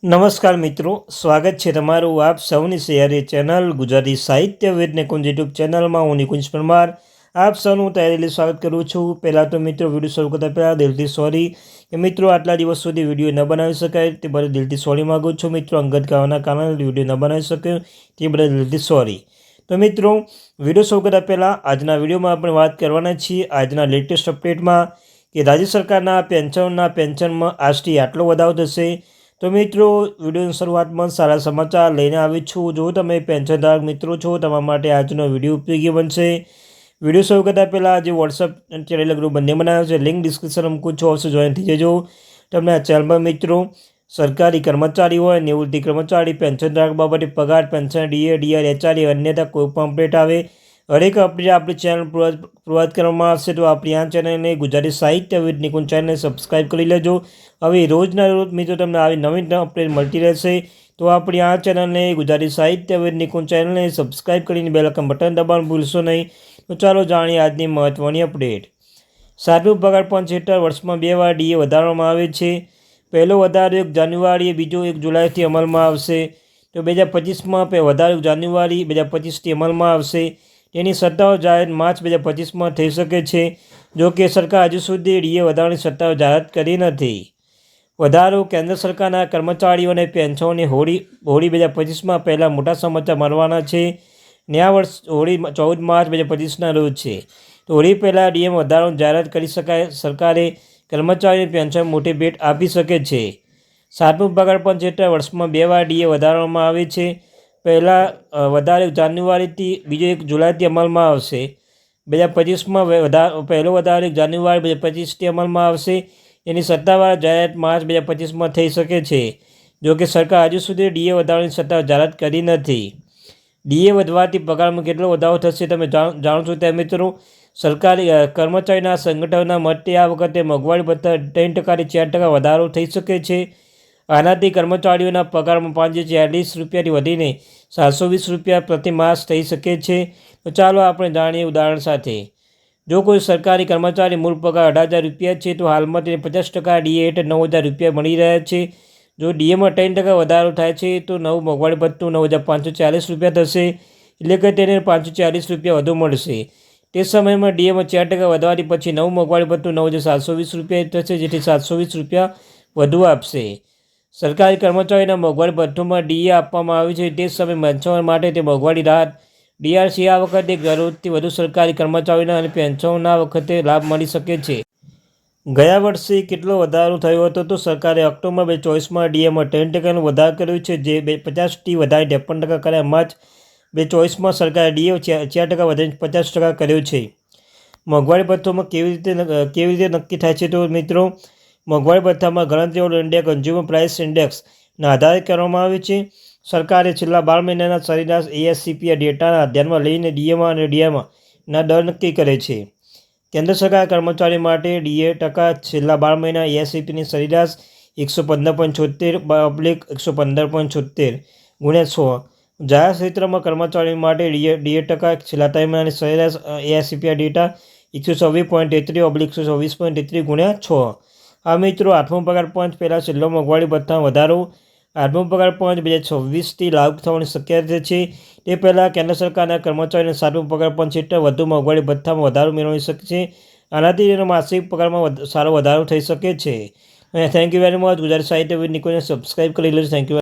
નમસ્કાર મિત્રો, સ્વાગત છે તમારું આપ સૌની સૈયારી ચેનલ ગુજરાતી સાહિત્ય વિદ નિકુંજ યુટ્યુબ ચેનલમાં. હું નિકુંજ પરમાર આપ સૌનું તહેરીલી સ્વાગત કરું છું. પહેલાં તો મિત્રો, વિડીયો શરૂ કરતાં પહેલાં દિલથી સોરી કે મિત્રો આટલા દિવસ સુધી વિડીયો ન બનાવી શકાય તે બદલ દિલથી સોરી માગું છું. મિત્રો, અંગત કારણના કારણે વિડીયો ન બનાવી શક્યો તે બદલ દિલથી સોરી. તો મિત્રો, વિડીયો શરૂ કરતાં પહેલાં આજના વિડીયોમાં આપણે વાત કરવાના છીએ આજના લેટેસ્ટ અપડેટમાં કે રાજ્ય સરકારના પેન્શનમાં આજથી આટલો વધારો થશે. તો મિત્રો, વિડીયોની શરૂઆતમાં સારા સમાચાર લઈને આવી છું. જો તમે પેન્શનધારક મિત્રો છો, તમારા માટે આજનો વિડીયો ઉપયોગી બનશે. વિડીયો શરૂ કરતાં પહેલાં જે વોટ્સઅપ અને ટેલિગ્રામ ગ્રુપ બંને બનાવ્યો છે, લિંક ડિસ્ક્રિપ્શન મૂકું છું, અવશ્ય જોઈન થઈ જજો. તમને આ ચેનલમાં મિત્રો સરકારી કર્મચારી હોય, નિવૃત્તિ કર્મચારી, પેન્શનધારક બાબતે પગાર, પેન્શન, ડીએ, ડીઆર, એચઆરએ, અન્યથા કોઈ પણ અપડેટ આવે હરેક અપડેટ આપણી ચેનલ પ્રોવાઈડ કરવામાં આવશે. તો આપણી આ ચેનલને ગુજરાતી સાહિત્ય વિદ નિકુંજ ચેનલને સબસ્ક્રાઈબ કરી લેજો. હવે રોજના રોજ મિત્રો તમને આવી નવીન અપડેટ મળતી રહેશે. તો આપણી આ ચેનલને ગુજરાતી સાહિત્ય વિદ નિકુંજ ચેનલને સબસ્ક્રાઈબ કરીને બેલ આઇકન બટન દબાવવાનું ભૂલશો નહીં. તો ચાલો જાણીએ આજની મહત્ત્વની અપડેટ. સાતમું પગાર પંચ હેઠળ વર્ષમાં 2 વાર ડીએ વધારવામાં આવે છે. પહેલો વધારો 1 જાન્યુઆરીએ, બીજો 1 જુલાઈથી અમલમાં આવશે. તો 2025માં વધારો 1 જાન્યુઆરી 2025થી અમલમાં આવશે. તેની સત્તાવાર જાહેરાત માર્ચ 2025માં થઈ શકે છે. જો કે સરકાર હજુ સુધી ડીએ વધારાની સત્તાવાર જાહેરાત કરી નથી. વધારો કેન્દ્ર સરકારના કર્મચારીઓને પેન્શનોની હોળી 2025માં પહેલાં મોટા સમાચાર મળવાના છે. નયા વર્ષ હોળી 14 માર્ચ 2025ના રોજ છે. તો હોળી પહેલાં ડીએમાં વધારાની જાહેરાત કરી શકાય. સરકારે કર્મચારીઓને પેન્શન મોટી ભેટ આપી શકે છે. સાતમું પગાર પંચ હેઠળ વર્ષમાં 2 વાર ડીએ વધારવામાં આવે છે. પહેલાં વધારો 1 જાન્યુઆરીથી, બીજો 1 જુલાઈથી અમલમાં આવશે. 2025માં પહેલો વધારો 1 જાન્યુઆરી 2025થી અમલમાં આવશે. એની સત્તાવાર જાહેરાત માર્ચ 2025માં થઈ શકે છે. જો કે સરકાર હજુ સુધી ડીએ વધારવાની સત્તાવાર જાહેરાત કરી નથી. ડીએ વધવાથી પગારમાં કેટલો વધારો થશે તમે જાણો છો ત્યાં મિત્રો. સરકારી કર્મચારીના સંગઠનના મતે આ વખતે મોંઘવારી ભથ્થા 3%થી 4% વધારો થઈ શકે છે. આનાથી કર્મચારીઓના પગારમાં 540 રૂપિયાથી વધીને 720 રૂપિયા પ્રતિ માસ થઈ શકે છે. તો ચાલો આપણે જાણીએ ઉદાહરણ સાથે. જો કોઈ સરકારી કર્મચારી મૂળ પગાર 18,000 રૂપિયા છે, તો હાલમાં તેને 50% ડીએ હેઠળ 9,000 રૂપિયા મળી રહ્યા છે. જો ડીએમાં 3% વધારો થાય છે, તો નવું મોંઘવારી ભથ્થું 9,540 રૂપિયા થશે. એટલે કે તેને 540 રૂપિયા વધુ મળશે. તે સમયમાં ડીએમાં 4% વધવાથી પછી નવું મોંઘવારી ભથ્થું 9,720 રૂપિયા થશે, જેથી 720 રૂપિયા વધુ આપશે. સરકારી કર્મચારીના મોંઘવારી ભથ્થુમાં ડીએ આપવામાં આવ્યું છે. તે સમયે પેન્શનર માટે તે મોંઘવારી રાહત ડીઆરસી આ વખતે જરૂરથી વધુ સરકારી કર્મચારીઓના અને પેન્શનોના વખતે લાભ મળી શકે છે. ગયા વર્ષે કેટલો વધારો થયો હતો? તો સરકારે ઓક્ટોબર 2024માં ડીએમાં 3%નો વધારો કર્યો છે, જે 50થી વધારી 53% કર્યા. માર્ચ 2024માં સરકારે ડીએ 4% વધારીને 50% કર્યો છે. મોંઘવારી ભથ્થામાં કેવી રીતે નક્કી થાય છે? તો મિત્રો, મોંઘવારી ભથ્થામાં ગણતરી ઓફ ઇન્ડિયા કન્ઝ્યુમર પ્રાઇસ ઇન્ડેક્સના આધારે કરવામાં આવે છે. સરકારે છેલ્લા 12 મહિનાના સરેરાશ એએસસીપીઆઈ ડેટાના ધ્યાનમાં લઈને ડીએમાં અને ડીઆઈમાં દર નક્કી કરે છે. કેન્દ્ર સરકાર કર્મચારીઓ માટે ડીએ ટકા છેલ્લા 12 મહિના એએસસીપીની સરેરાશ 115.76/115.76 ગુણ્યા 100. જાહેર ક્ષેત્રમાં કર્મચારીઓ માટે ડીએ ટકા છેલ્લા 3 મહિનાની સરેરાશ એએસસીપીઆઈ ડેટા 126.33/126.33 ગુણ્યા 6. આ મિત્રો, આઠમો પગાર પંચ પહેલાં છેલ્લો મોંઘવારી ભથ્થામાં વધારો આઠમો પગાર પંચ 2026થી લાગુ થવાની શક્યતા છે. તે પહેલાં કેન્દ્ર સરકારના કર્મચારીઓને સાતમો પગાર પંચ હેઠળ વધુ મોંઘવારી ભથ્થામાં વધારો મેળવી શકે છે. આનાથી તેનો માસિક પગારમાં સારો વધારો થઈ શકે છે. Thank you very much. Gujarati સાહિત્ય વિદ નિકુંજને સબસ્ક્રાઈબ કરી લેજો. Thank you.